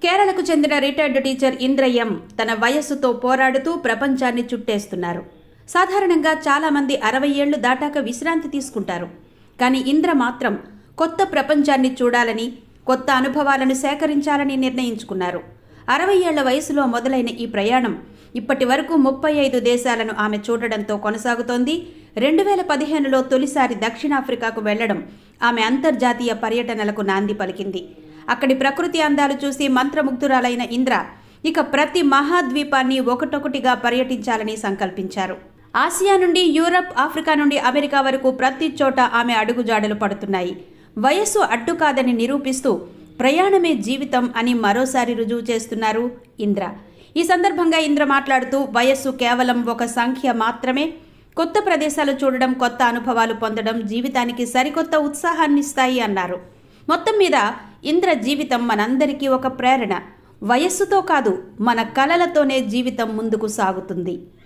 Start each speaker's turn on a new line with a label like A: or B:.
A: కేరళకు చెందిన retired teacher ఇంద్రయ్యం తన వయస్సుతో పోరాడుతూ ప్రపంచాన్ని చుట్టేస్తున్నారు. సాధారణంగా చాలామంది 60 ఏళ్లు దాటాక విశ్రాంతి తీసుకుంటారు. కానీ ఇంద్ర మాత్రం కొత్త ప్రపంచాన్ని చూడాలని, కొత్త అనుభవాలను సేకరించాలని నిర్ణయించుకున్నారు. 60 ఏళ్ల వయసులో మొదలైన ఈ ప్రయాణం ఇప్పటి వరకు 35 దేశాలను ఆమె చూడడంతో కొనసాగుతోంది. 2015లో తొలిసారి దక్షిణాఫ్రికాకు వెళ్లడం ఆమె అంతర్జాతీయ పర్యటనలకు నాంది పలికింది. అక్కడి ప్రకృతి అందాలు చూసి మంత్రముగ్ధురాలైన ఇంద్ర ఇక ప్రతి మహాద్వీపాన్ని ఒకటొకటిగా పర్యటించాలని సంకల్పించారు. ఆసియా నుండి యూరప్, ఆఫ్రికా నుండి అమెరికా వరకు ప్రతి చోట ఆమె అడుగుజాడలు పడుతున్నాయి. వయస్సు అడ్డు కాదని నిరూపిస్తూ ప్రయాణమే జీవితం అని మరోసారి రుజువు చేస్తున్నారు ఇంద్ర. ఈ సందర్భంగా ఇంద్ర మాట్లాడుతూ, వయస్సు కేవలం ఒక సంఖ్య మాత్రమే. కొత్త ప్రదేశాలు చూడడం, కొత్త అనుభవాలు పొందడం జీవితానికి సరికొత్త ఉత్సాహాన్నిస్తాయి అన్నారు. మొత్తం మీద ఇంద్ర జీవితం మనందరికీ ఒక ప్రేరణ. వయస్సుతో కాదు, మన కలలతోనే జీవితం ముందుకు సాగుతుంది.